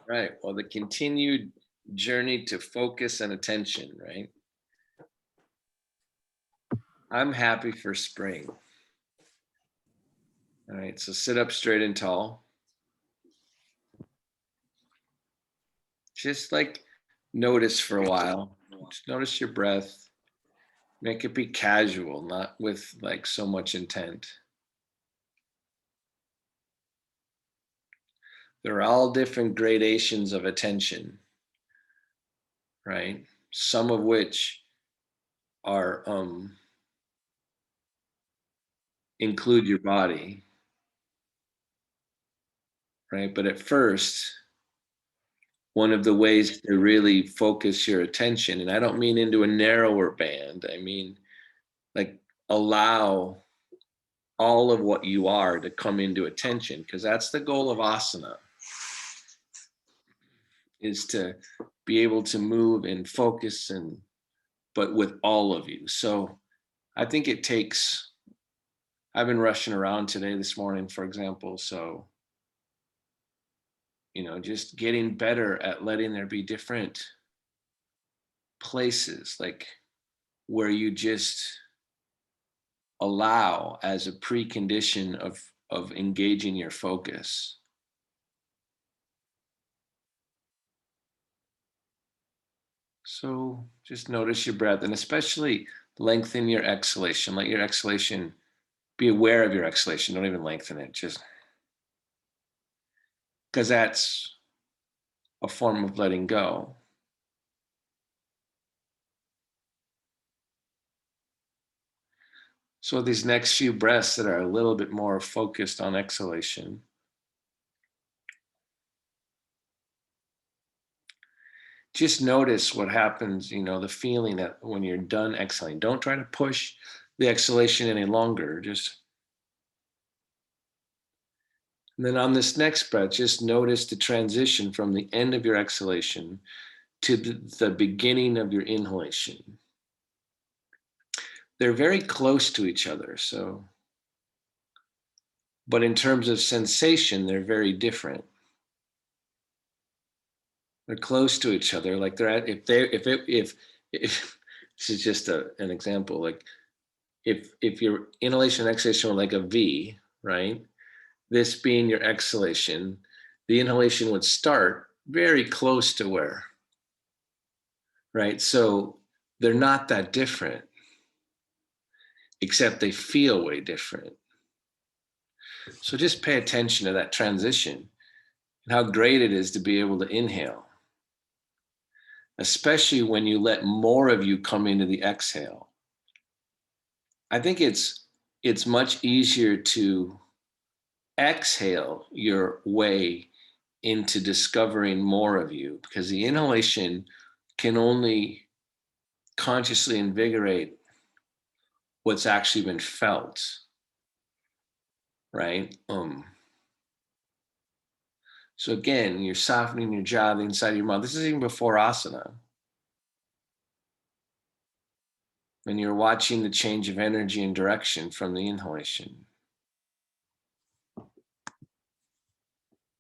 Right. Well, the continued journey to focus and attention, right? I'm happy for spring. All right. So sit up straight and tall. Just like notice for a while. Just notice your breath. Make it be casual, not with like so much intent. There are all different gradations of attention, right? Some of which are include your body, right? But at first, one of the ways to really focus your attention, and I don't mean into a narrower band, I mean like allow all of what you are to come into attention, because that's the goal of asana, is to be able to move and focus and but with all of you. So I think it takes, I've been rushing around today, this morning, for example. So, just getting better at letting there be different places, like where you just allow as a precondition of engaging your focus. So just notice your breath, and especially lengthen your exhalation. Let your exhalation, be aware of your exhalation. Don't even lengthen it, just because that's a form of letting go. So these next few breaths that are a little bit more focused on exhalation, just notice what happens, the feeling that when you're done exhaling. Don't try to push the exhalation any longer. And then on this next breath, just notice the transition from the end of your exhalation to the beginning of your inhalation. They're very close to each other, but in terms of sensation, they're very different. They're close to each other, like they're at, if this is just an example, like if your inhalation and exhalation were like a V, right? This being your exhalation, the inhalation would start very close to where, right? So they're not that different, except they feel way different. So just pay attention to that transition and how great it is to be able to inhale, especially when you let more of you come into the exhale. I think it's much easier to exhale your way into discovering more of you, because the inhalation can only consciously invigorate what's actually been felt, right? So again, you're softening your jaw, the inside of your mouth. This is even before asana. And you're watching the change of energy and direction from the inhalation.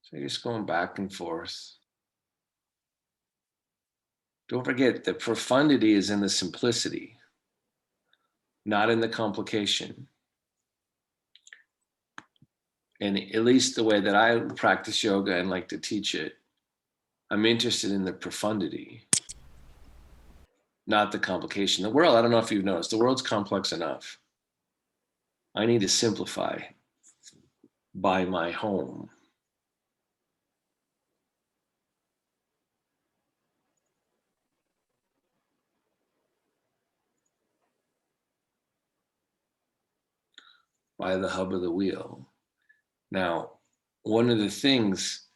So you're just going back and forth. Don't forget, the profundity is in the simplicity, not in the complication. And at least the way that I practice yoga and like to teach it, I'm interested in the profundity, not the complication. The world, I don't know if you've noticed, the world's complex enough. I need to simplify by my home. By the hub of the wheel. Now, one of the things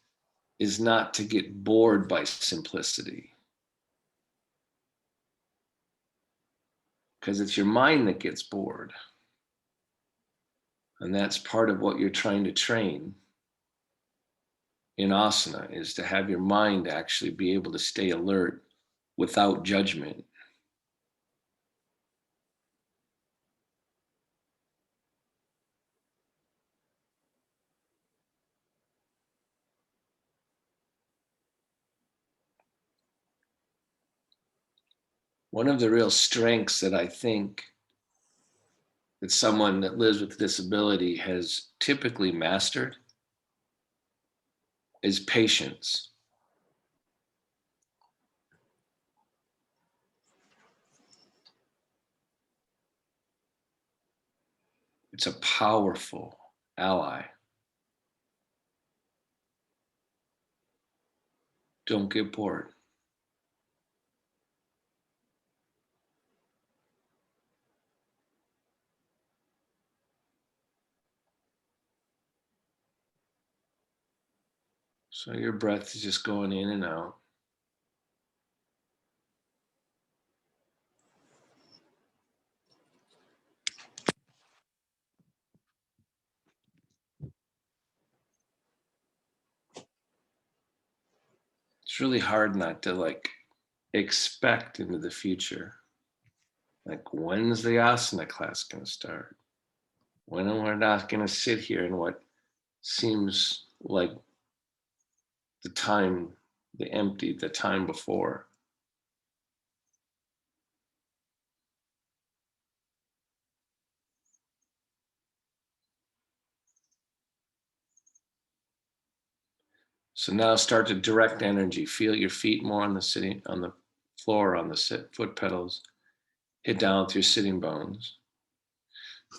is not to get bored by simplicity, because it's your mind that gets bored. And that's part of what you're trying to train in asana, is to have your mind actually be able to stay alert without judgment. One of the real strengths that I think that someone that lives with a disability has typically mastered is patience. It's a powerful ally. Don't get bored. So your breath is just going in and out. It's really hard not to like expect into the future. Like, when's the asana class going to start? When am I not going to sit here in what seems like the time, the time before? So now start to direct energy. Feel your feet more on the floor, on the foot pedals. Hit down with your sitting bones.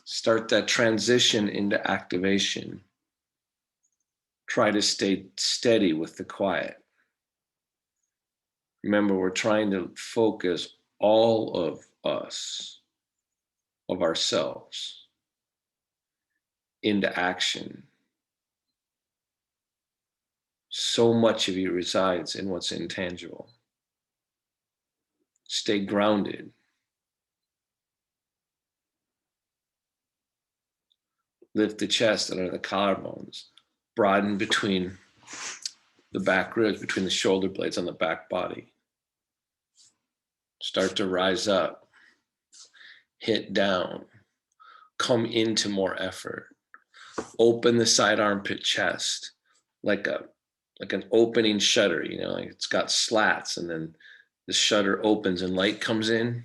Start that transition into activation. Try to stay steady with the quiet. Remember, we're trying to focus all of us, of ourselves, into action. So much of you resides in what's intangible. Stay grounded. Lift the chest under the collarbones. Broaden between the back ribs, between the shoulder blades on the back body. Start to rise up. Hit down. Come into more effort. Open the side armpit chest like an opening shutter, like it's got slats, and then the shutter opens and light comes in.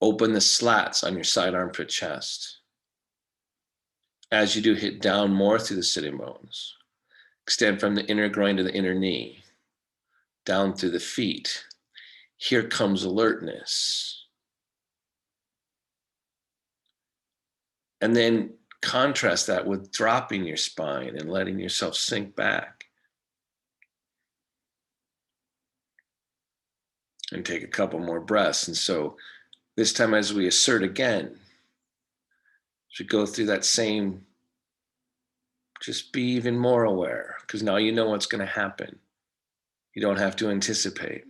Open the slats on your side armpit chest. As you do, hit down more through the sitting bones. Extend from the inner groin to the inner knee, down through the feet. Here comes alertness. And then contrast that with dropping your spine and letting yourself sink back. And take a couple more breaths. And so this time, as we assert again, as we go through that same, just be even more aware, because now you know what's going to happen. You don't have to anticipate.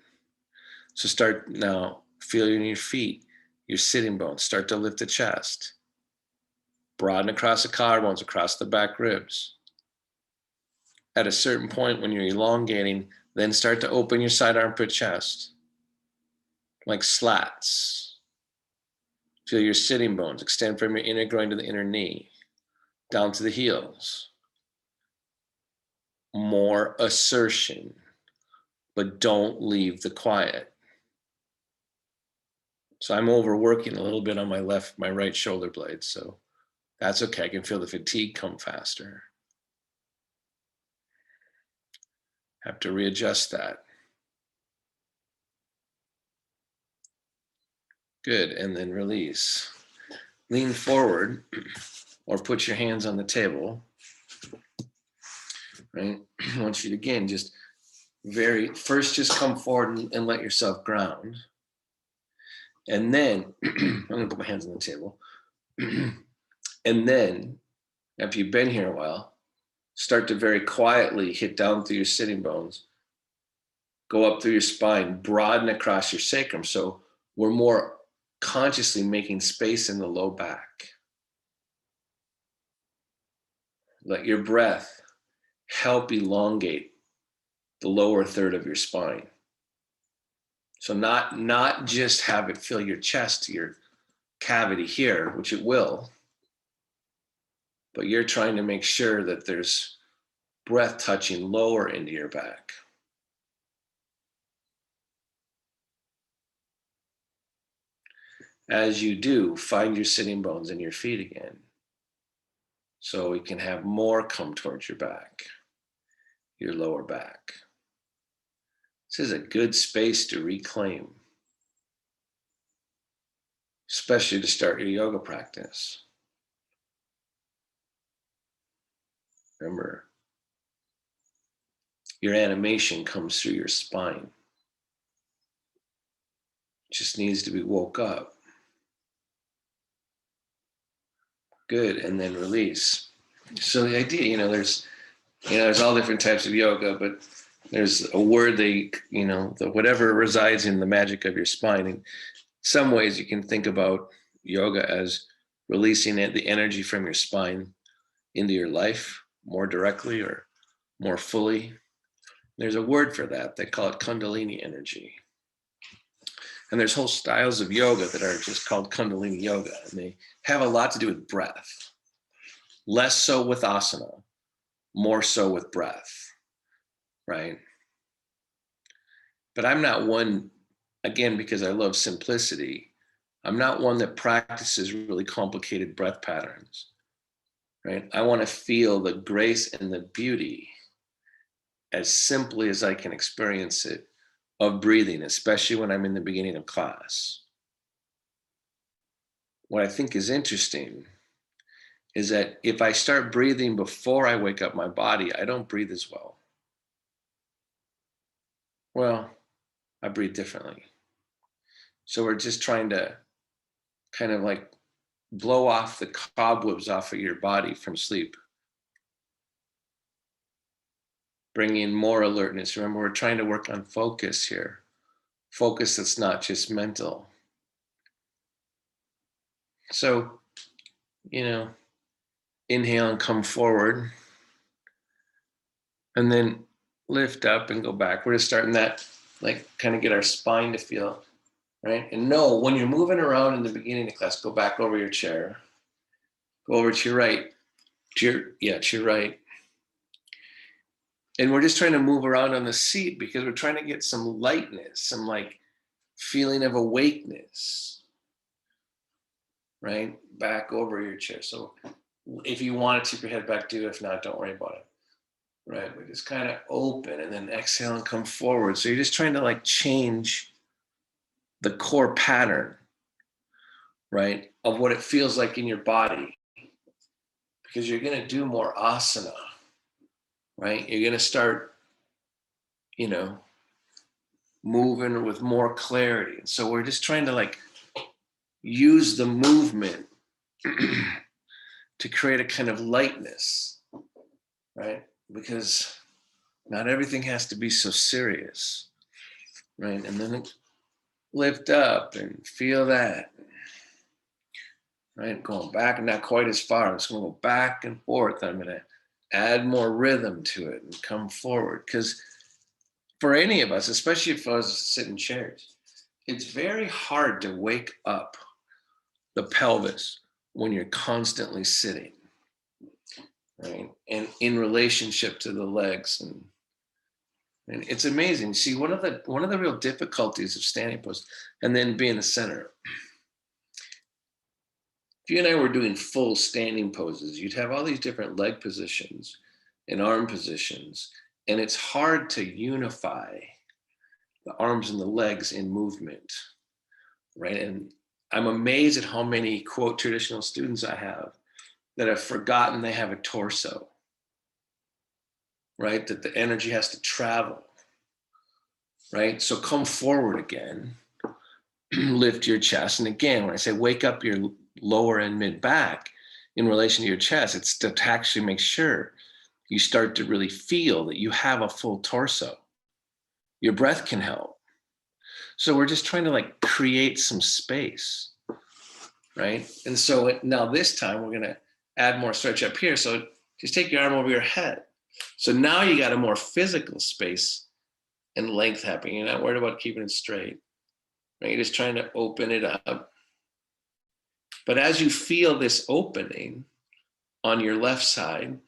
So start now, feeling your feet, your sitting bones, start to lift the chest. Broaden across the collarbones, across the back ribs. At a certain point when you're elongating, then start to open your side armpit chest, like slats. Feel your sitting bones extend from your inner groin to the inner knee, down to the heels. More assertion, but don't leave the quiet. So I'm overworking a little bit on my right shoulder blade. So that's okay. I can feel the fatigue come faster. Have to readjust that. Good. And then release. Lean forward or put your hands on the table. Right? I want you to, again, just first just come forward and let yourself ground. And then I'm going to put my hands on the table. And then after you've been here a while, start to very quietly hit down through your sitting bones, go up through your spine, broaden across your sacrum. So we're more consciously making space in the low back. Let your breath help elongate the lower third of your spine. So not just have it fill your chest, your cavity here, which it will, but you're trying to make sure that there's breath touching lower into your back. As you do, find your sitting bones in your feet again. So we can have more come towards your back, your lower back. This is a good space to reclaim, especially to start your yoga practice. Remember, your animation comes through your spine. It just needs to be woke up. Good, and then release. So the idea, there's all different types of yoga, but there's a word whatever resides in the magic of your spine. In some ways, you can think about yoga as releasing the energy from your spine into your life more directly or more fully. There's a word for that. They call it Kundalini energy. And there's whole styles of yoga that are just called Kundalini yoga, and they have a lot to do with breath. Less so with asana, more so with breath, right? But I'm not one, again, because I love simplicity, I'm not one that practices really complicated breath patterns, right? I want to feel the grace and the beauty as simply as I can experience it of breathing, especially when I'm in the beginning of class. What I think is interesting is that if I start breathing before I wake up my body, I don't breathe as well. Well, I breathe differently. So we're just trying to kind of like blow off the cobwebs off of your body from sleep. Bring in more alertness. Remember, we're trying to work on focus here. Focus that's not just mental. So, inhale and come forward. And then lift up and go back. We're just starting that, like kind of get our spine to feel, right? And know when you're moving around in the beginning of class, go back over your chair. Go over to your right. To your right. And we're just trying to move around on the seat because we're trying to get some lightness, some like feeling of awakeness, right? Back over your chair. So if you want to tip your head back, do. If not, don't worry about it. Right, we just kind of open and then exhale and come forward. So you're just trying to like change the core pattern, right, of what it feels like in your body. Because you're going to do more asana, right? You're going to start, moving with more clarity. And so we're just trying to like use the movement to create a kind of lightness, right? Because not everything has to be so serious, right? And then lift up and feel that, right? Going back and not quite as far. I'm just going to go back and forth. I'm going to add more rhythm to it and come forward. Because for any of us, especially if I was sitting in chairs, it's very hard to wake up the pelvis when you're constantly sitting, right? And in relationship to the legs. And it's amazing. See, one of the real difficulties of standing pose and then being the center. If you and I were doing full standing poses, you'd have all these different leg positions and arm positions, and it's hard to unify the arms and the legs in movement, right? And I'm amazed at how many, quote, traditional students I have that have forgotten they have a torso, right? That the energy has to travel, right? So come forward again, lift your chest. And again, when I say wake up your lower and mid back in relation to your chest, it's to actually make sure you start to really feel that you have a full torso. Your breath can help. So we're just trying to like create some space, right? And so now this time we're going to add more stretch up here. So just take your arm over your head. So now you got a more physical space and length happening. You're not worried about keeping it straight, right? You're just trying to open it up. But as you feel this opening on your left side,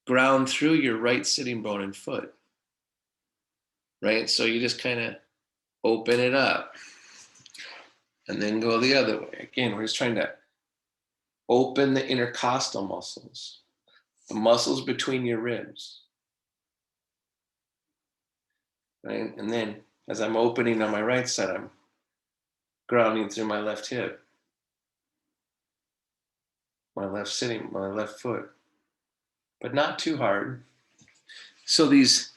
ground through your right sitting bone and foot, right? So you just kind of open it up. And then go the other way. Again, we're just trying to open the intercostal muscles, the muscles between your ribs. Right? And then as I'm opening on my right side, I'm grounding through my left hip, my left foot, but not too hard. So these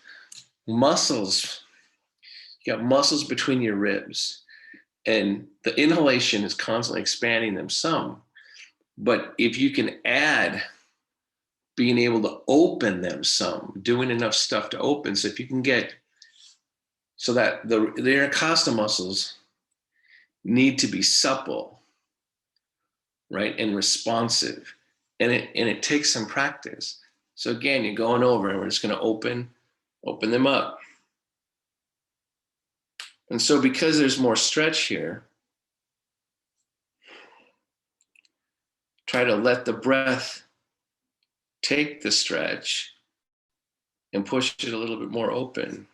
muscles, you got muscles between your ribs, and the inhalation is constantly expanding them some. But if you can add being able to open them some, doing enough stuff to open, so if you can get, so that the intercostal muscles need to be supple, right, and responsive. And it takes some practice. So again, you're going over and we're just going to open them up. And so because there's more stretch here, try to let the breath take the stretch and push it a little bit more open.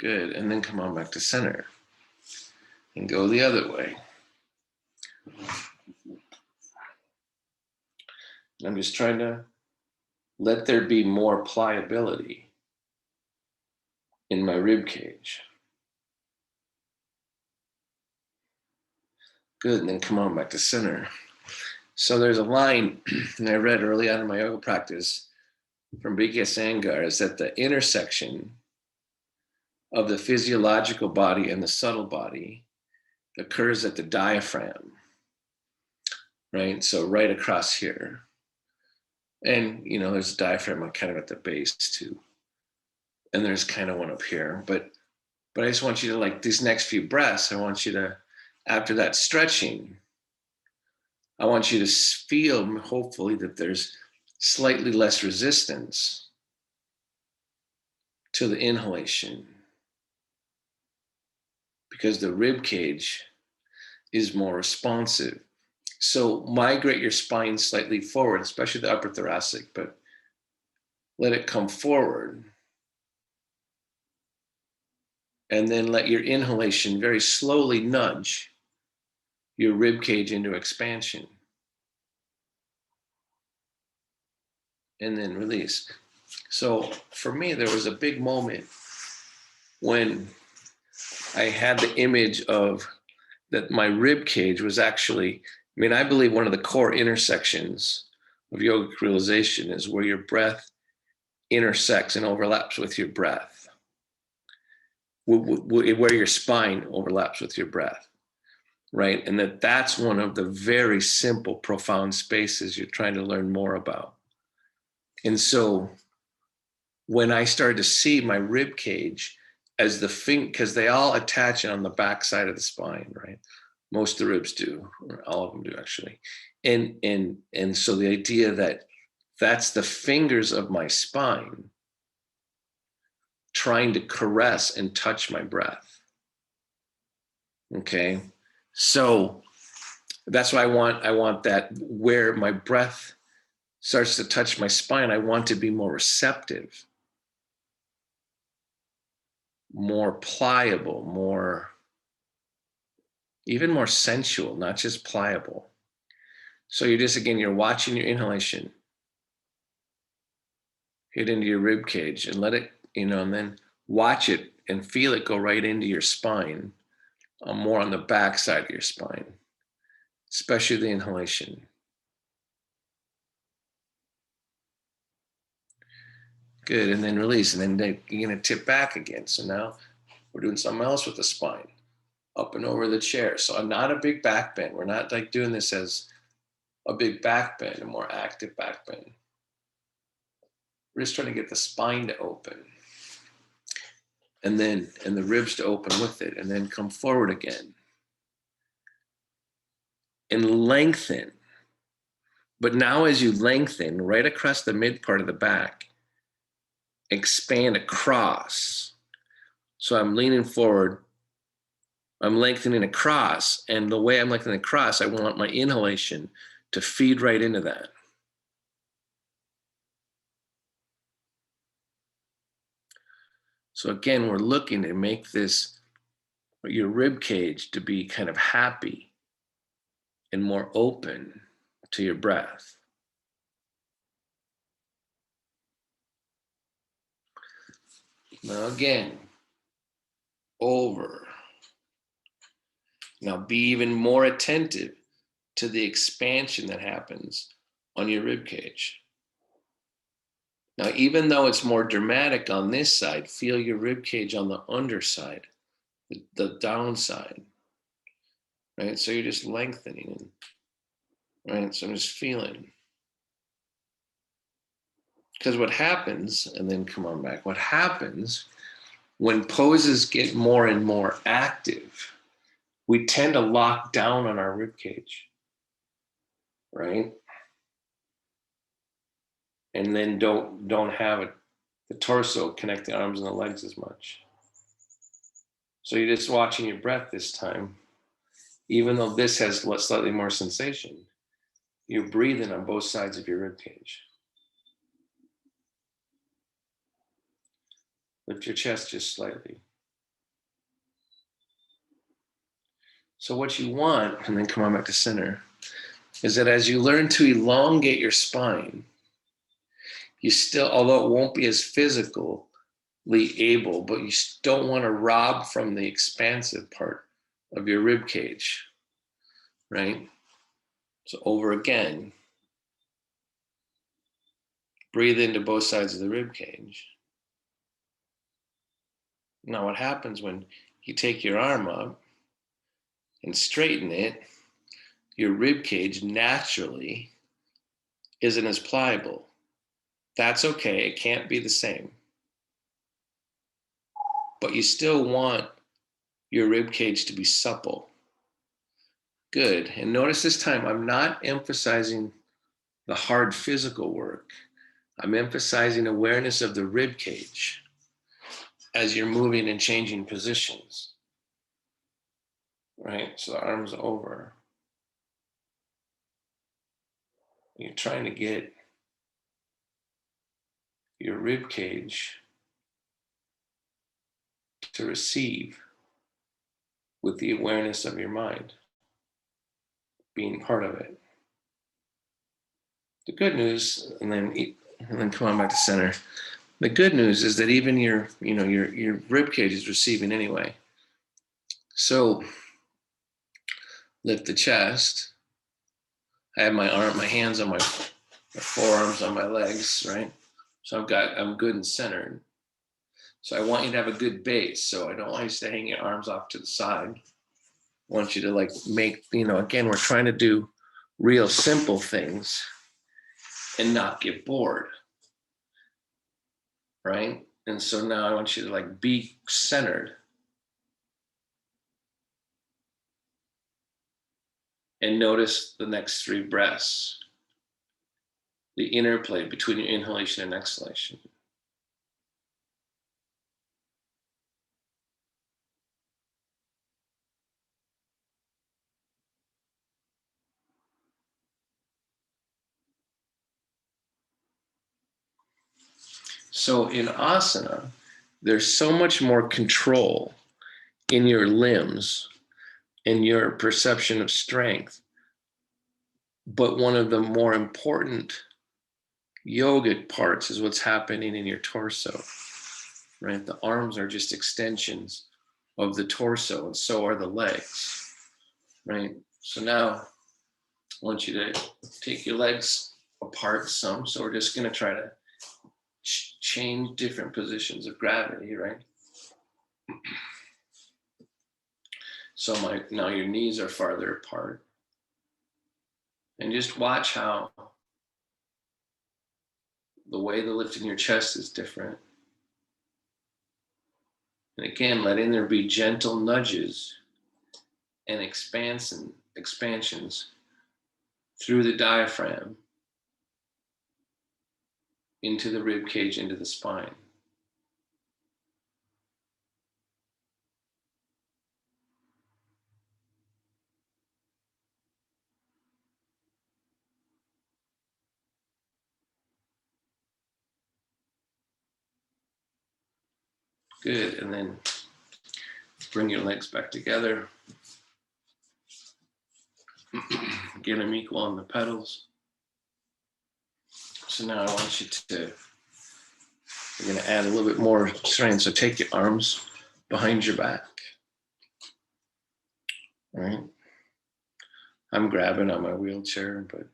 Good. And then come on back to center and go the other way. I'm just trying to let there be more pliability in my rib cage. Good, and then come on back to center. So there's a line that I read early on in my yoga practice from Bandhas is that the intersection of the physiological body and the subtle body occurs at the diaphragm, right? So right across here. And, you know, there's a diaphragm kind of at the base too. And there's kind of one up here. But I just want you to, like, these next few breaths, I want you to, after that stretching, I want you to feel, hopefully, that there's slightly less resistance to the inhalation, because the rib cage is more responsive. So migrate your spine slightly forward, especially the upper thoracic, but let it come forward. And then let your inhalation very slowly nudge your rib cage into expansion. And then release. So for me, there was a big moment when I had the image of that my rib cage was actually, I mean, I believe one of the core intersections of yogic realization is where your breath intersects and overlaps with your breath, where your spine overlaps with your breath, right? And that's one of the very simple, profound spaces you're trying to learn more about. And so when I started to see my rib cage as the thing, because they all attach on the back side of the spine, right? Most of the ribs do, or all of them do actually. And so the idea that that's the fingers of my spine trying to caress and touch my breath. Okay. So that's why I want that where my breath starts to touch my spine, I want to be more receptive, more pliable, even more sensual, not just pliable. So you're watching your inhalation hit into your rib cage and let it, and then watch it and feel it go right into your spine, more on the back side of your spine, especially the inhalation. Good, and then release, and then you're gonna tip back again. So now we're doing something else with the spine, up and over the chair. So I'm not a big back bend. We're not like doing this as a big back bend, a more active back bend. We're just trying to get the spine to open. And the ribs to open with it, and then come forward again. And lengthen. But now as you lengthen right across the mid part of the back, expand across. So I'm leaning forward, I'm lengthening across, and the way I'm lengthening across, I want my inhalation to feed right into that. So again, we're looking to make this, your rib cage, to be kind of happy and more open to your breath. Now again, over. Now be even more attentive to the expansion that happens on your rib cage. Now, even though it's more dramatic on this side, feel your rib cage on the underside, the downside, right? So you're just lengthening, right? So I'm just feeling. Because what happens, and then come on back, what happens when poses get more and more active, we tend to lock down on our rib cage, right? And then don't have the torso connect the arms and the legs as much. So you're just watching your breath this time. Even though this has slightly more sensation, you're breathing on both sides of your rib cage. Lift your chest just slightly. So what you want, and then come on back to center, is that as you learn to elongate your spine, you still, although it won't be as physically able, but you don't want to rob from the expansive part of your rib cage, right? So over again, breathe into both sides of the rib cage. Now what happens when you take your arm up and straighten it, your rib cage naturally isn't as pliable. That's okay, it can't be the same. But you still want your rib cage to be supple. Good. And notice this time, I'm not emphasizing the hard physical work. I'm emphasizing awareness of the rib cage as you're moving and changing positions. Right? So the arms over. You're trying to get your rib cage to receive with the awareness of your mind being part of it. The good news, and then come on back to center. The good news is that even your rib cage is receiving anyway. So lift the chest. I have my hands on my forearms on my legs, right? So I'm good and centered. So I want you to have a good base. So I don't want you to hang your arms off to the side. I want you to make, again, we're trying to do real simple things and not get bored, right? And so now I want you to be centered and notice the next 3 breaths, the interplay between your inhalation and exhalation. So in asana, there's so much more control in your limbs and your perception of strength. But one of the more important yogic parts is what's happening in your torso, right? The arms are just extensions of the torso, and so are the legs, right? So now I want you to take your legs apart some. So we're just going to try to change different positions of gravity, right? So now your knees are farther apart. And just watch how the way the lift in your chest is different. And again, letting there be gentle nudges and expansions through the diaphragm into the rib cage, into the spine. Good, and then bring your legs back together. Get them equal on the pedals. So now I want you to, we're gonna add a little bit more strength. So take your arms behind your back. All right. I'm grabbing on my wheelchair, but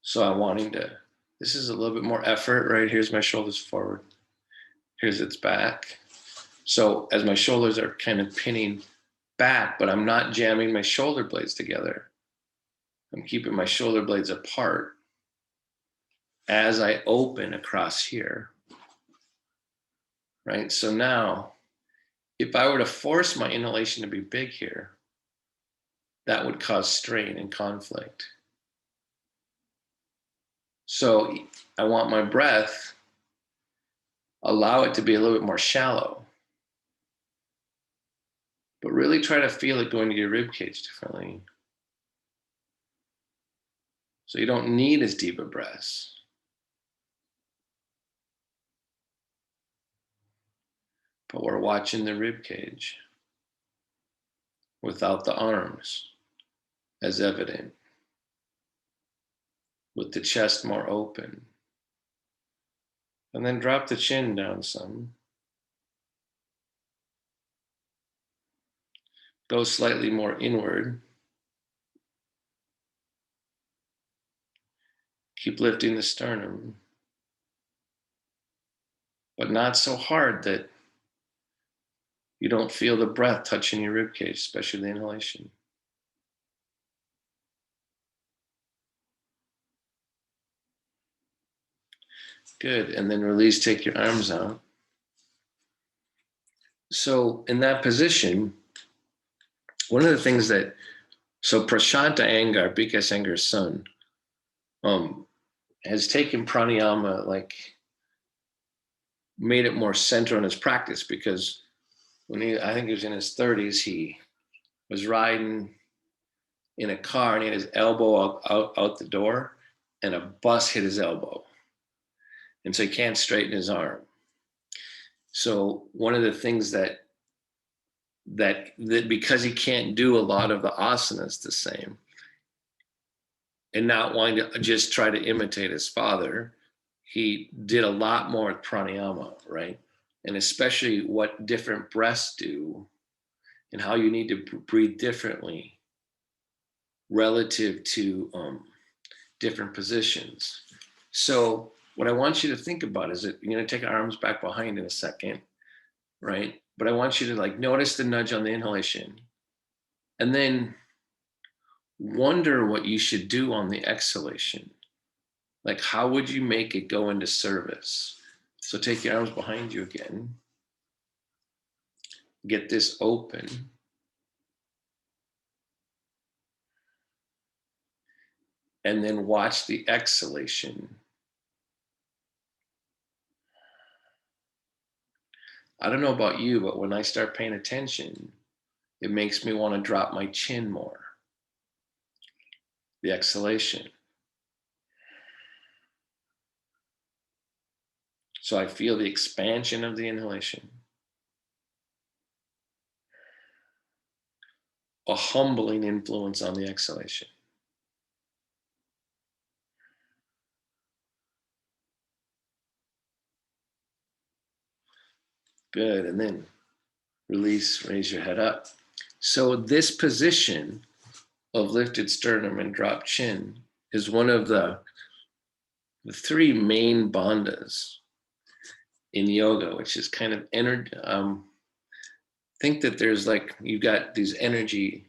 so I'm wanting to, this is a little bit more effort, right? Here's my shoulders forward. Here's its back. So as my shoulders are kind of pinning back, but I'm not jamming my shoulder blades together. I'm keeping my shoulder blades apart as I open across here, right? So now, if I were to force my inhalation to be big here, that would cause strain and conflict. So I want my breath, allow it to be a little bit more shallow, but really try to feel it going to your ribcage differently. So you don't need as deep a breath. But we're watching the ribcage without the arms as evident, with the chest more open. And then drop the chin down some. Go slightly more inward. Keep lifting the sternum, but not so hard that you don't feel the breath touching your ribcage, especially the inhalation. Good, and then release, take your arms out. So in that position, one of the things that, so Prashanta Angar, BKS Angar's son, has taken pranayama, like made it more central in his practice, because when I think he was in his 30s, he was riding in a car and he had his elbow out the door and a bus hit his elbow. And so he can't straighten his arm. So one of the things that because he can't do a lot of the asanas the same, and not wanting to just try to imitate his father, he did a lot more with pranayama, right? And especially what different breaths do and how you need to breathe differently relative to different positions. So what I want you to think about is that you're going to take our arms back behind in a second, right? But I want you to like notice the nudge on the inhalation and then wonder what you should do on the exhalation. Like, how would you make it go into service? So take your arms behind you again. Get this open. And then watch the exhalation. I don't know about you, but when I start paying attention, it makes me want to drop my chin more. The exhalation. So I feel the expansion of the inhalation. A humbling influence on the exhalation. Good, and then release, raise your head up. So this position of lifted sternum and dropped chin is one of the three main bandhas in yoga, which is kind of energy. Think that there's like, you've got these energy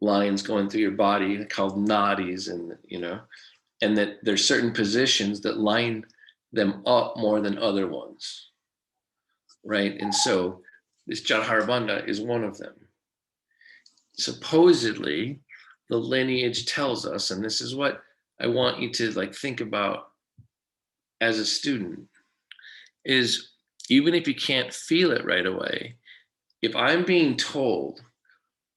lines going through your body called nadis, and and that there's certain positions that line them up more than other ones, right? And so this Jadhara Bandha is one of them. Supposedly, the lineage tells us, and this is what I want you to like think about as a student, is even if you can't feel it right away, if I'm being told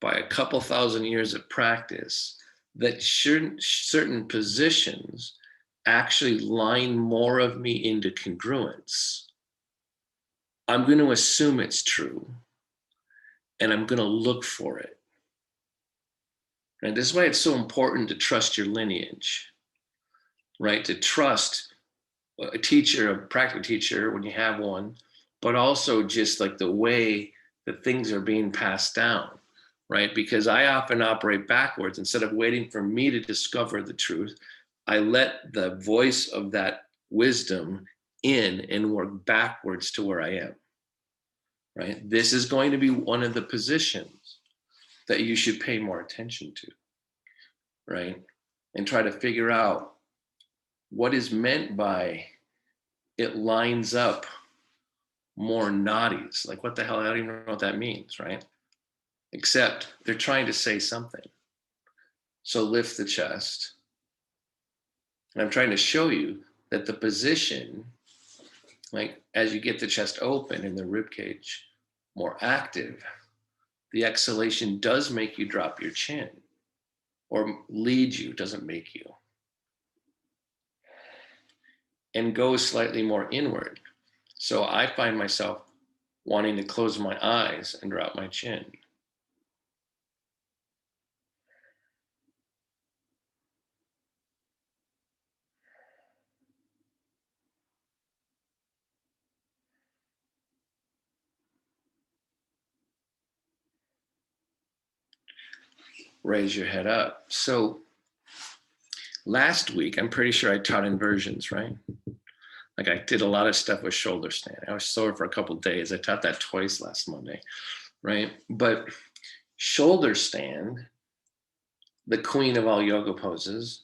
by a couple thousand years of practice that certain positions actually line more of me into congruence, I'm going to assume it's true, and I'm going to look for it. And this is why it's so important to trust your lineage, right? To trust a teacher, a practical teacher when you have one, but also just like the way that things are being passed down, right? Because I often operate backwards. Instead of waiting for me to discover the truth, I let the voice of that wisdom in and work backwards to where I am, right? This is going to be one of the positions that you should pay more attention to, right? And try to figure out what is meant by it lines up more nadis. Like, what the hell? I don't even know what that means, right? Except they're trying to say something. So lift the chest. And I'm trying to show you that the position, like as you get the chest open and the rib cage more active, the exhalation does make you drop your chin, or lead you, doesn't make you, and go slightly more inward. So I find myself wanting to close my eyes and drop my chin. Raise your head up. So last week, I'm pretty sure I taught inversions, right? Like, I did a lot of stuff with shoulder stand. I was sore for a couple of days. I taught that twice last Monday, right? But shoulder stand, the queen of all yoga poses,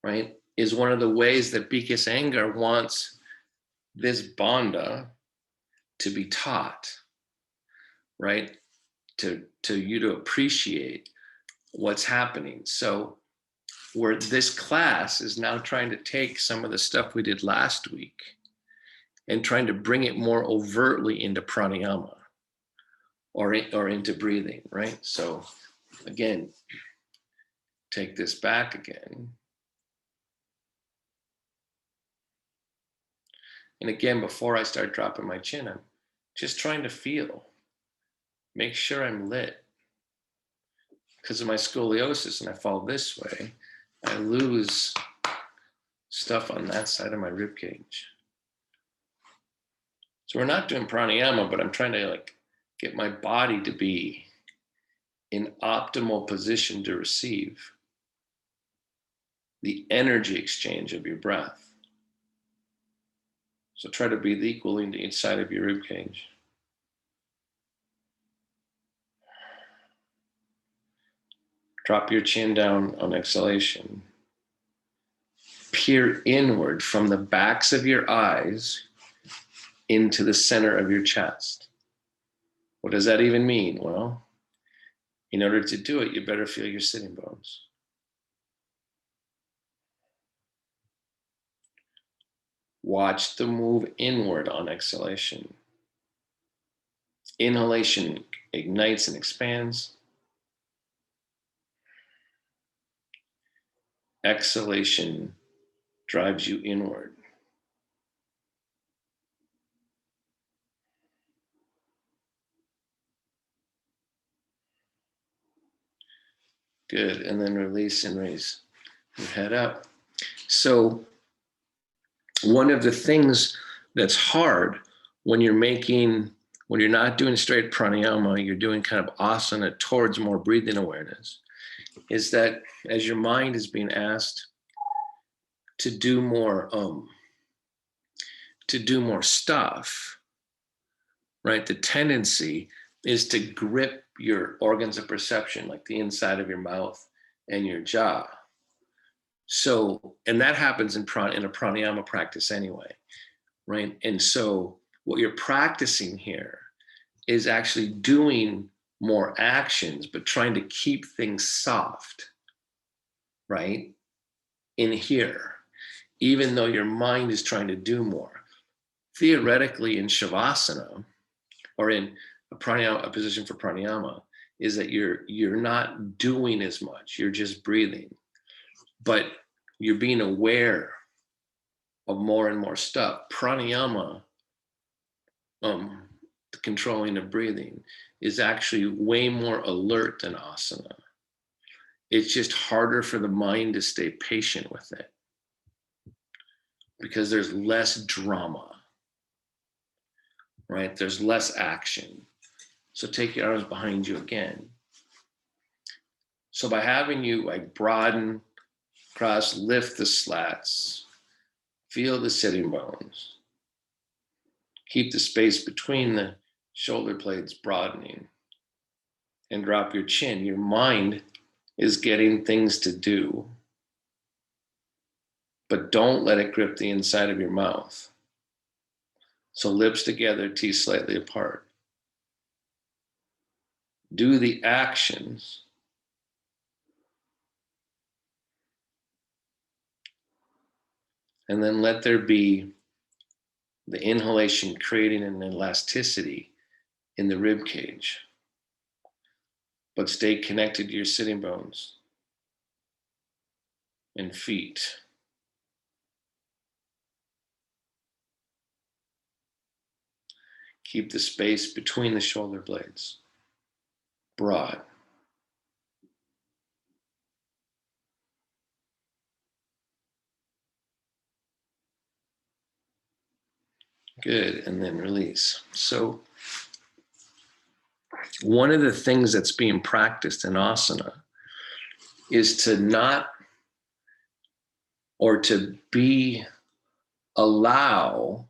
right, is one of the ways that Bhikkhu Iyengar wants this bandha to be taught, right? To you to appreciate what's happening. So where this class is now trying to take some of the stuff we did last week and trying to bring it more overtly into pranayama or into breathing, right? So again, take this back again. And again, before I start dropping my chin, I'm just trying to feel, make sure I'm lit. Because of my scoliosis and I fall this way, I lose stuff on that side of my rib cage. So we're not doing pranayama, but I'm trying to like get my body to be in optimal position to receive the energy exchange of your breath. So try to breathe equally into each side of your rib cage. Drop your chin down on exhalation. Peer inward from the backs of your eyes into the center of your chest. What does that even mean? Well, in order to do it, you better feel your sitting bones. Watch the move inward on exhalation. Inhalation ignites and expands. Exhalation drives you inward. Good, and then release and raise your head up. So one of the things that's hard when you're not doing straight pranayama, you're doing kind of asana towards more breathing awareness, is that as your mind is being asked to do more stuff, right? The tendency is to grip your organs of perception, like the inside of your mouth and your jaw. So, and that happens in a pranayama practice anyway, right? And so what you're practicing here is actually doing more actions, but trying to keep things soft, right? In here, even though your mind is trying to do more. Theoretically, in shavasana, or in a position for pranayama, is that you're not doing as much, you're just breathing, but you're being aware of more and more stuff. Pranayama the controlling of breathing, is actually way more alert than asana. It's just harder for the mind to stay patient with it because there's less drama, right? There's less action. So take your arms behind you again. So by having you like broaden, cross, lift the slats, feel the sitting bones, keep the space between the shoulder blades broadening, and drop your chin. Your mind is getting things to do, but don't let it grip the inside of your mouth. So lips together, teeth slightly apart. Do the actions, and then let there be the inhalation creating an elasticity in the rib cage, but stay connected to your sitting bones and feet. Keep the space between the shoulder blades broad. Good, and then release. So one of the things that's being practiced in asana is to not, or to be, allow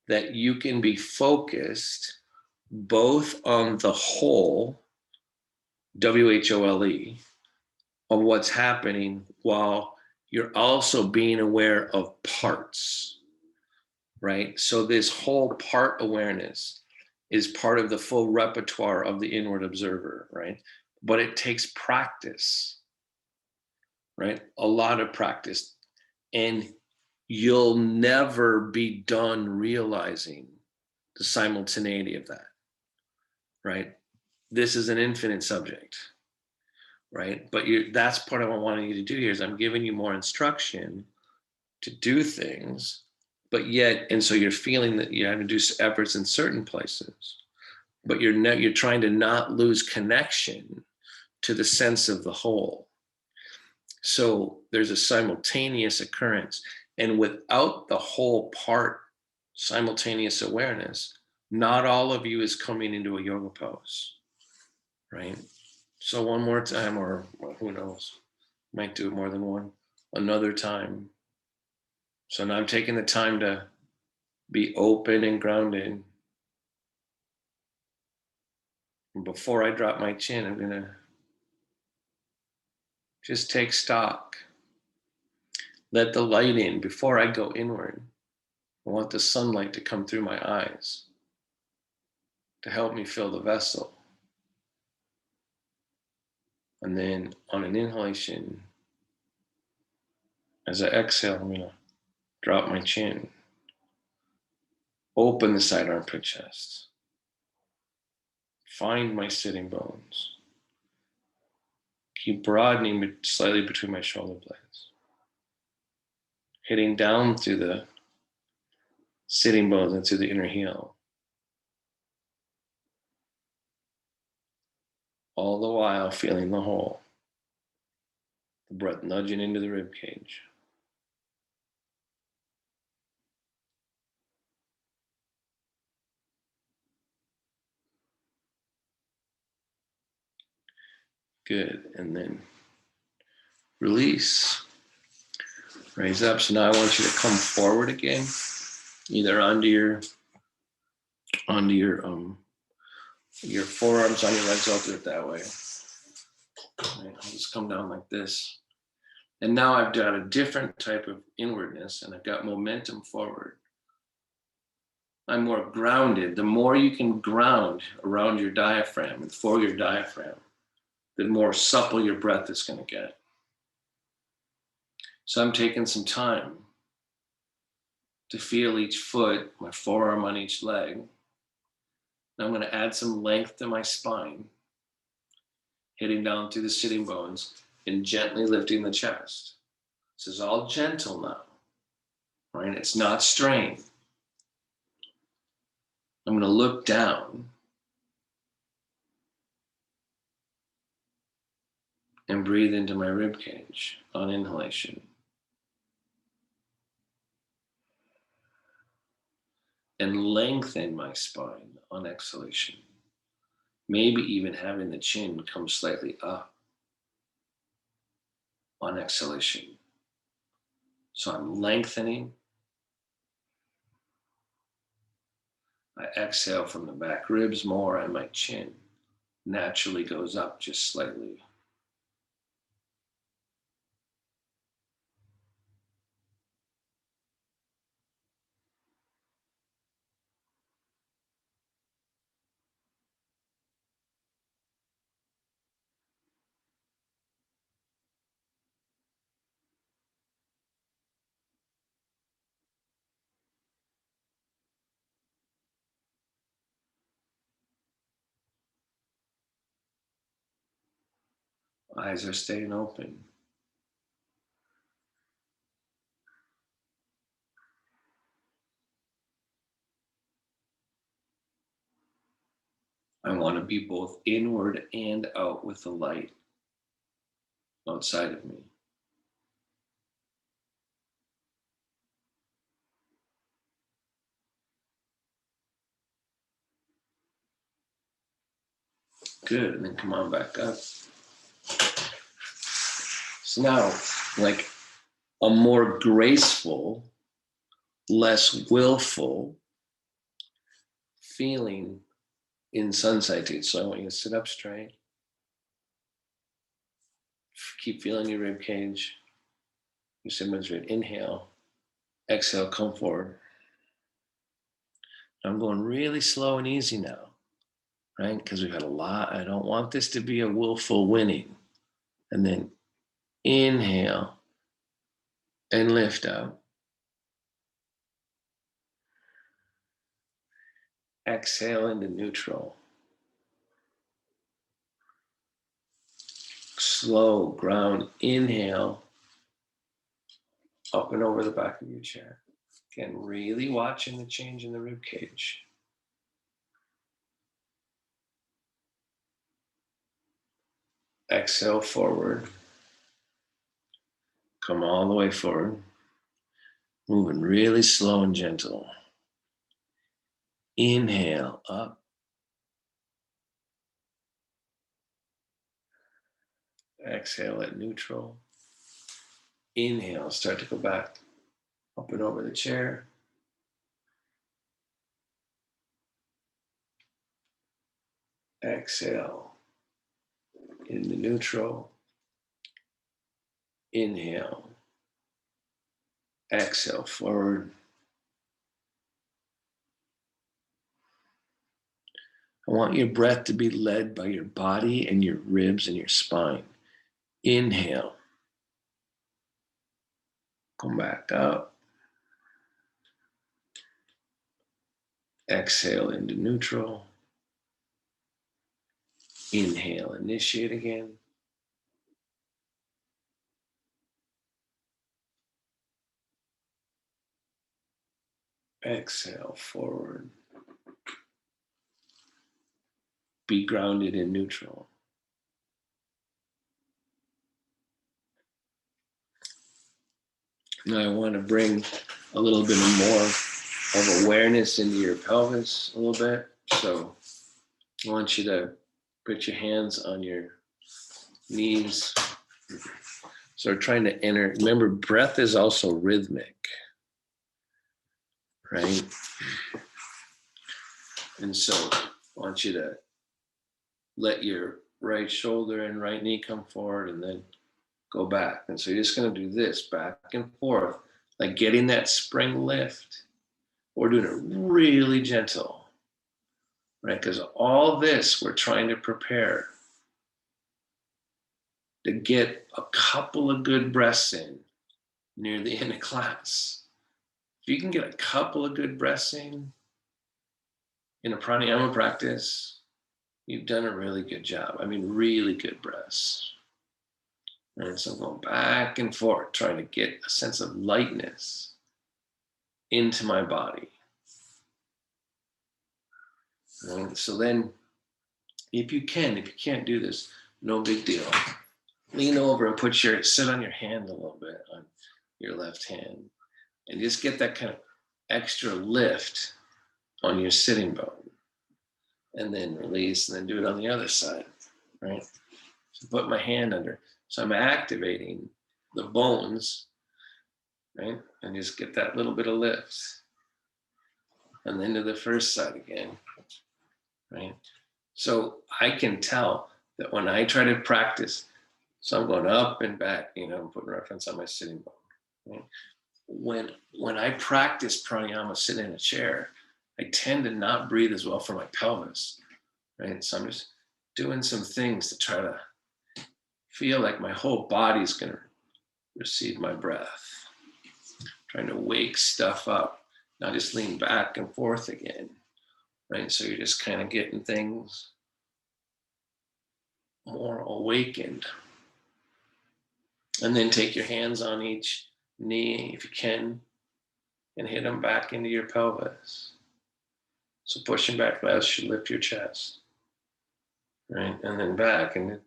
that you can be focused both on the whole, WHOLE, of what's happening, while you're also being aware of parts, right? So this whole part awareness is part of the full repertoire of the inward observer, right? But it takes practice, right? A lot of practice. And you'll never be done realizing the simultaneity of that, right? This is an infinite subject, right? But that's part of what I'm wanting you to do here is I'm giving you more instruction to do things, but yet, and so you're feeling that you have to do efforts in certain places, but you're trying to not lose connection to the sense of the whole. So there's a simultaneous occurrence, and without the whole part simultaneous awareness, not all of you is coming into a yoga pose, right? So one more time, or who knows, might do it more than one, another time. So now I'm taking the time to be open and grounded. And before I drop my chin, I'm gonna just take stock. Let the light in before I go inward. I want the sunlight to come through my eyes to help me fill the vessel. And then on an inhalation, as I exhale, I'm gonna drop my chin. Open the side armpit chest. Find my sitting bones. Keep broadening slightly between my shoulder blades. Hitting down through the sitting bones into the inner heel. All the while feeling the whole. The breath nudging into the rib cage. Good, and then release. Raise up. So now I want you to come forward again, either onto your forearms on your legs. I'll do it that way. Right, I'll just come down like this. And now I've got a different type of inwardness, and I've got momentum forward. I'm more grounded. The more you can ground around your diaphragm and for your diaphragm, the more supple your breath is going to get. So I'm taking some time to feel each foot, my forearm on each leg. Now I'm going to add some length to my spine, hitting down through the sitting bones and gently lifting the chest. This is all gentle now, right? It's not strain. I'm going to look down and breathe into my rib cage on inhalation. And lengthen my spine on exhalation. Maybe even having the chin come slightly up on exhalation. So I'm lengthening. I exhale from the back ribs more, and my chin naturally goes up just slightly. Eyes are staying open. I want to be both inward and out with the light outside of me. Good, and then come on back up. So now, like a more graceful, less willful feeling in sun salutation. So I want you to sit up straight. Keep feeling your rib cage. Your simmons rate. Inhale. Exhale, come forward. I'm going really slow and easy now, right? Because we've had a lot. I don't want this to be a willful winning. And then inhale and lift out. Exhale into neutral. Slow ground. Inhale. Up and over the back of your chair. Again, really watching the change in the rib cage. Exhale forward. Come all the way forward. Moving really slow and gentle. Inhale up. Exhale at neutral. Inhale, start to go back up and over the chair. Exhale into neutral. Inhale. Exhale forward. I want your breath to be led by your body and your ribs and your spine. Inhale. Come back up. Exhale into neutral. Inhale, initiate again. Exhale forward. Be grounded in neutral. Now I want to bring a little bit more of awareness into your pelvis a little bit. So I want you to put your hands on your knees. So we're trying to enter. Remember, breath is also rhythmic, right? And so I want you to let your right shoulder and right knee come forward and then go back. And so you're just going to do this back and forth, like getting that spring lift. We're doing it really gentle, right? Because all this we're trying to prepare to get a couple of good breaths in near the end of class. If you can get a couple of good breaths in a pranayama practice, you've done a really good job. I mean, really good breaths. And so I'm going back and forth, trying to get a sense of lightness into my body. Right? So then, if you can't do this, no big deal. Lean over and sit on your hand a little bit on your left hand, and just get that kind of extra lift on your sitting bone, and then release, and then do it on the other side, right? So put my hand under. So I'm activating the bones, right? And just get that little bit of lift. And then to the first side again, right? So I can tell that when I try to practice, so I'm going up and back, I'm putting reference on my sitting bone, right? When I practice pranayama sitting in a chair, I tend to not breathe as well for my pelvis, right? So I'm just doing some things to try to feel like my whole body's going to receive my breath, trying to wake stuff up, not just lean back and forth again, right? So you're just kind of getting things more awakened. And then take your hands on each knee if you can and hit them back into your pelvis. So pushing back less should lift your chest, right? And then back, and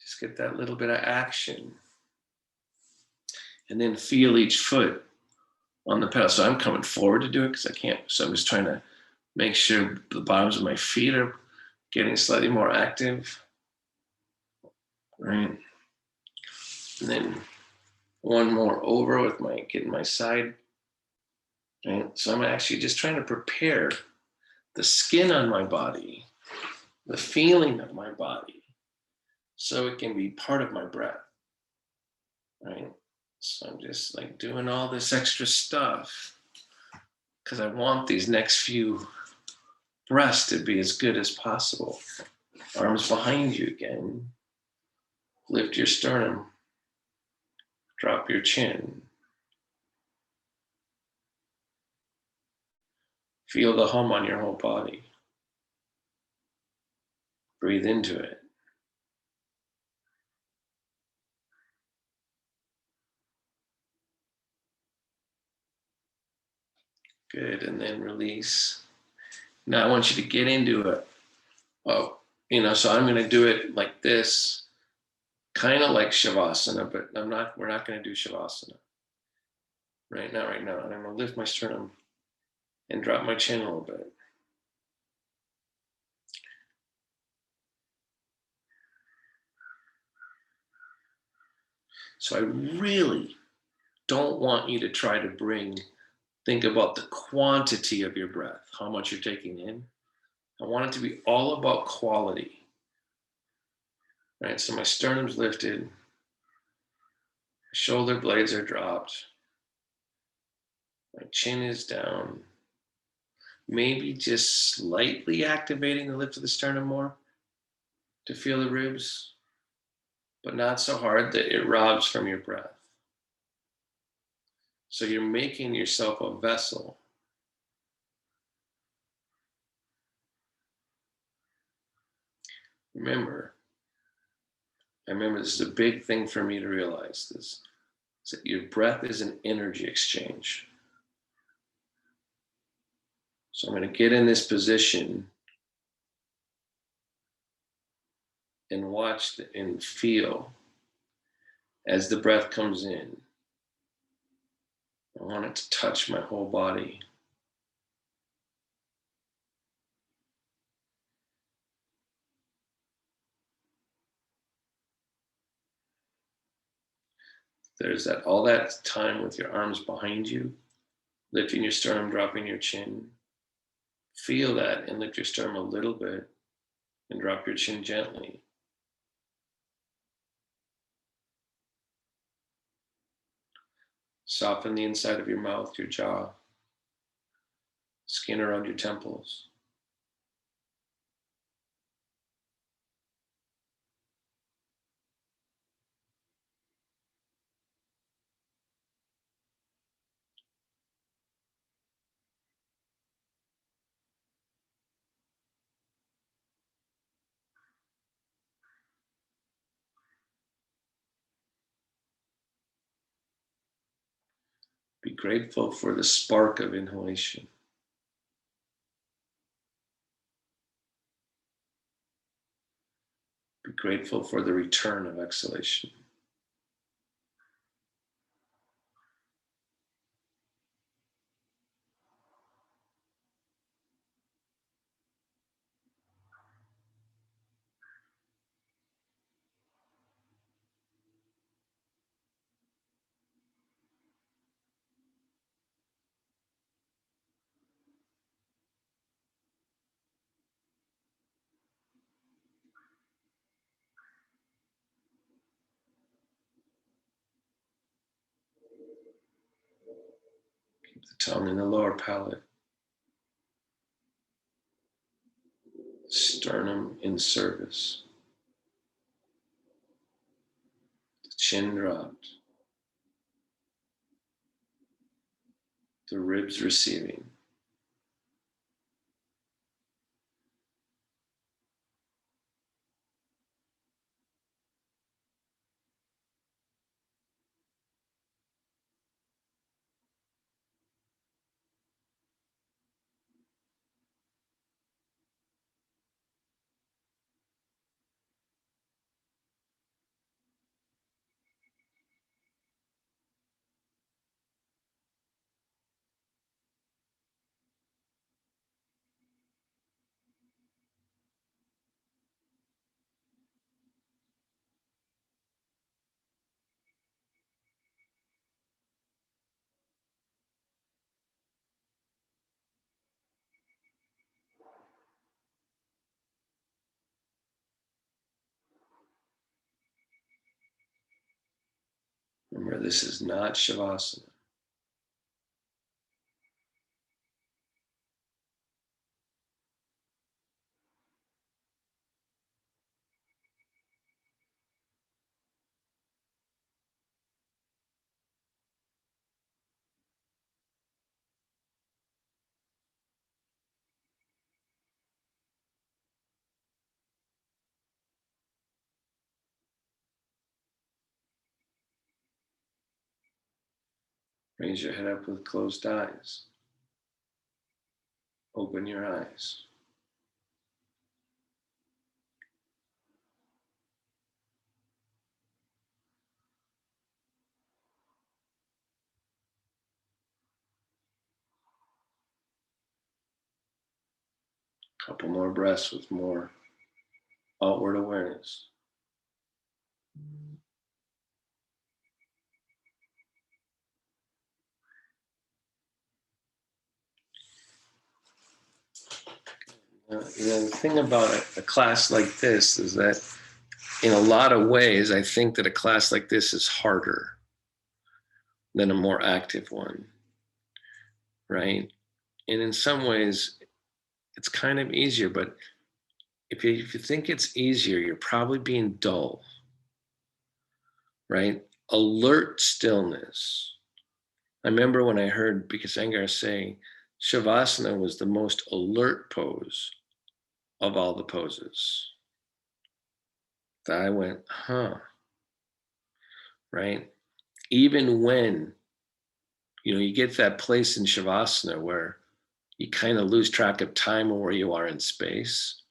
just get that little bit of action. And then feel each foot on the pedal. So I'm coming forward to do it because I can't. So I'm just trying to make sure the bottoms of my feet are getting slightly more active, right? And then one more over with getting my side, right? So I'm actually just trying to prepare the skin on my body, the feeling of my body, so it can be part of my breath, right? So I'm just like doing all this extra stuff because I want these next few breaths to be as good as possible. Arms behind you again. Lift your sternum. Drop your chin. Feel the hum on your whole body. Breathe into it. Good, and then release. Now I want you to get into it. Oh, so I'm going to do it like this, kind of like shavasana, but we're not going to do shavasana. Right now. And I'm going to lift my sternum and drop my chin a little bit. So I really don't want you to try to think about the quantity of your breath, how much you're taking in. I want it to be all about quality. Right, so my sternum's lifted, shoulder blades are dropped, my chin is down. Maybe just slightly activating the lift of the sternum more to feel the ribs, but not so hard that it robs from your breath. So you're making yourself a vessel. Remember this is a big thing for me to realize this, is that your breath is an energy exchange. So I'm going to get in this position and watch and feel as the breath comes in. I want it to touch my whole body. There's all that time with your arms behind you, lifting your sternum, dropping your chin. Feel that and lift your sternum a little bit and drop your chin gently. Soften the inside of your mouth, your jaw, skin around your temples. Be grateful for the spark of inhalation. Be grateful for the return of exhalation. Keep the tongue in the lower palate. Sternum in service. The chin dropped. The ribs receiving. Remember, this is not shavasana. Raise your head up with closed eyes. Open your eyes. Couple more breaths with more outward awareness. The thing about a class like this is that in a lot of ways, I think that a class like this is harder than a more active one, right? And in some ways, it's kind of easier, but if you think it's easier, you're probably being dull, right? Alert stillness. I remember when I heard Bikasangar say Shavasana was the most alert pose of all the poses. That I went, huh, right? Even when, you get that place in Shavasana where you kind of lose track of time or where you are in space,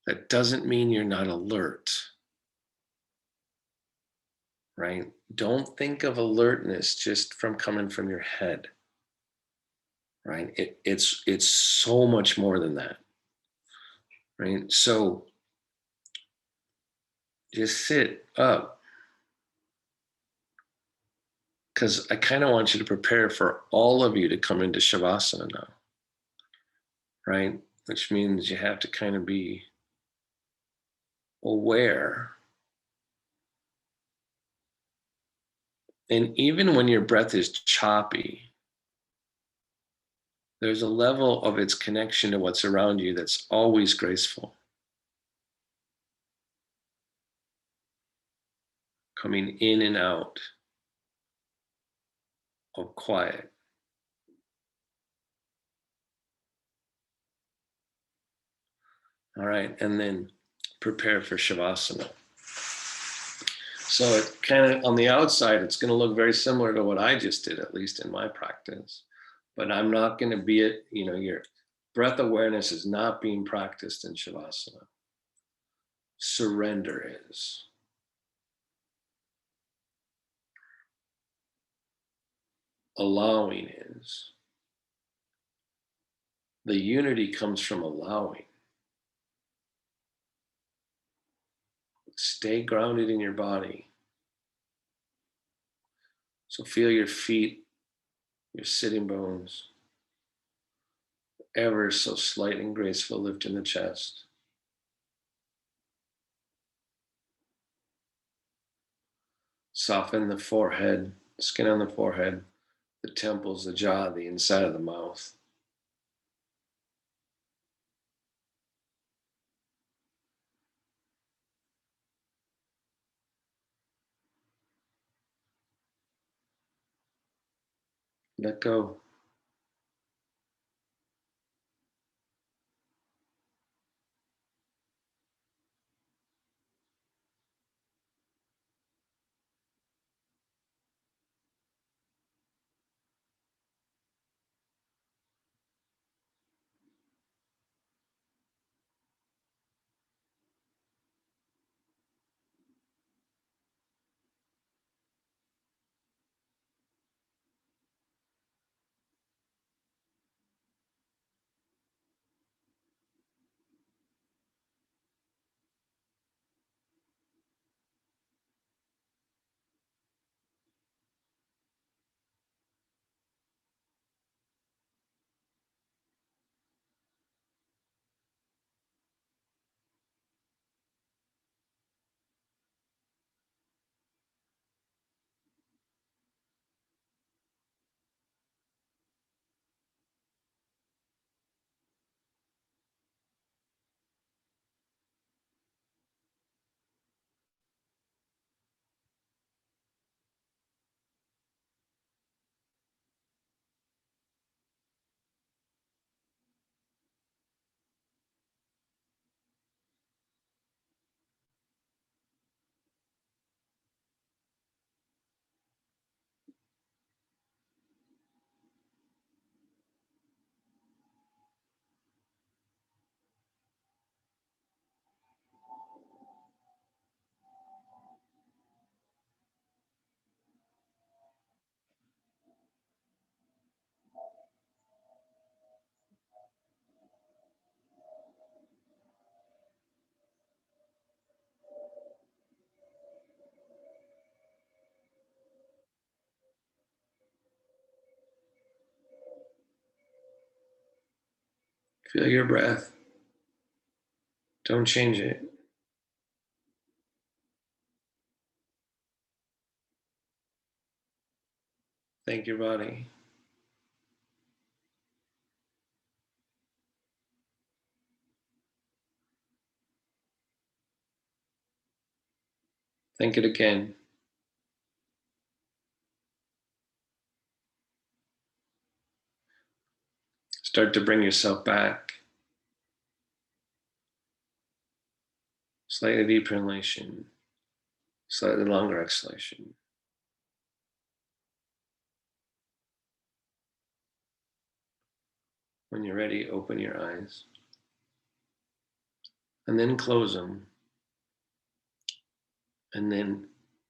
that doesn't mean you're not alert, right? Don't think of alertness just from coming from your head, right? It's so much more than that, right? So just sit up, because I kind of want you to prepare for all of you to come into Shavasana now, right? Which means you have to kind of be aware. And even when your breath is choppy, there's a level of its connection to what's around you that's always graceful. Coming in and out of quiet. All right, and then prepare for Shavasana. So it kind of, on the outside, it's going to look very similar to what I just did, at least in my practice. But I'm not going to be it, your breath awareness is not being practiced in Shavasana. surrender is. Allowing is. The unity comes from allowing. Stay grounded in your body. So feel your feet, your sitting bones, ever so slight and graceful lift in the chest. Soften the forehead, skin on the forehead, the temples, the jaw, the inside of the mouth. Let go. Feel your breath. Don't change it. Thank your body. Thank it again. Start to bring yourself back. Slightly deeper inhalation, slightly longer exhalation. When you're ready, open your eyes and then close them, and then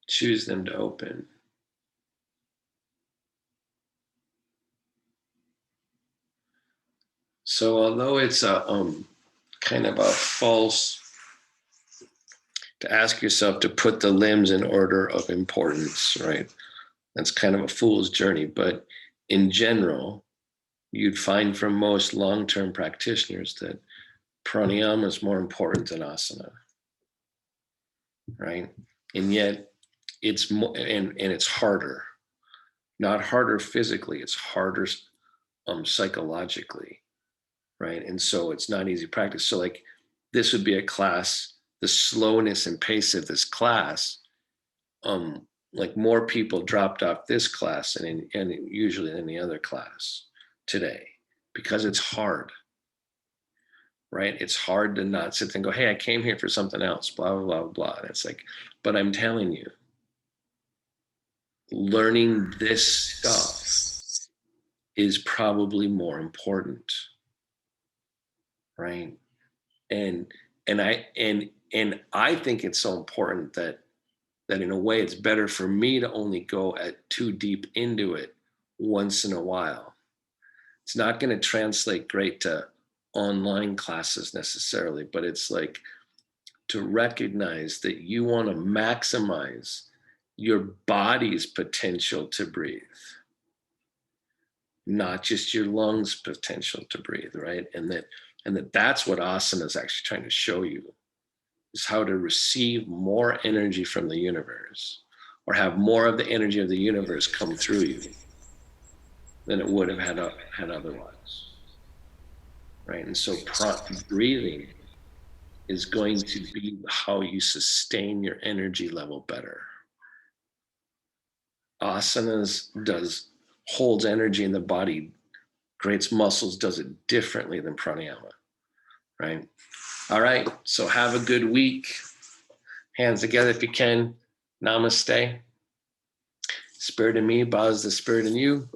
choose them to open. So although it's a kind of a false to ask yourself to put the limbs in order of importance, right? That's kind of a fool's journey. But in general, you'd find from most long-term practitioners that pranayama is more important than asana, right? And yet it's more, and it's harder, not harder physically, it's harder psychologically, right? And so it's not easy practice. So like this would be a class, the slowness and pace of this class, like more people dropped off this class and usually than any other class today because it's hard, right? It's hard to not sit there and go, hey, I came here for something else, blah, blah, blah, blah. And it's like, but I'm telling you, learning this stuff is probably more important, right? And And I think it's so important that in a way it's better for me to only go too deep into it once in a while. It's not going to translate great to online classes necessarily, but it's like to recognize that you want to maximize your body's potential to breathe, not just your lungs' potential to breathe, right? And that's what asana is actually trying to show you, is how to receive more energy from the universe, or have more of the energy of the universe come through you than it would have had otherwise, right? And so breathing is going to be how you sustain your energy level better. Asanas holds energy in the body, creates muscles, does it differently than pranayama, right? All right, so have a good week. Hands together if you can. Namaste. Spirit in me bows the spirit in you.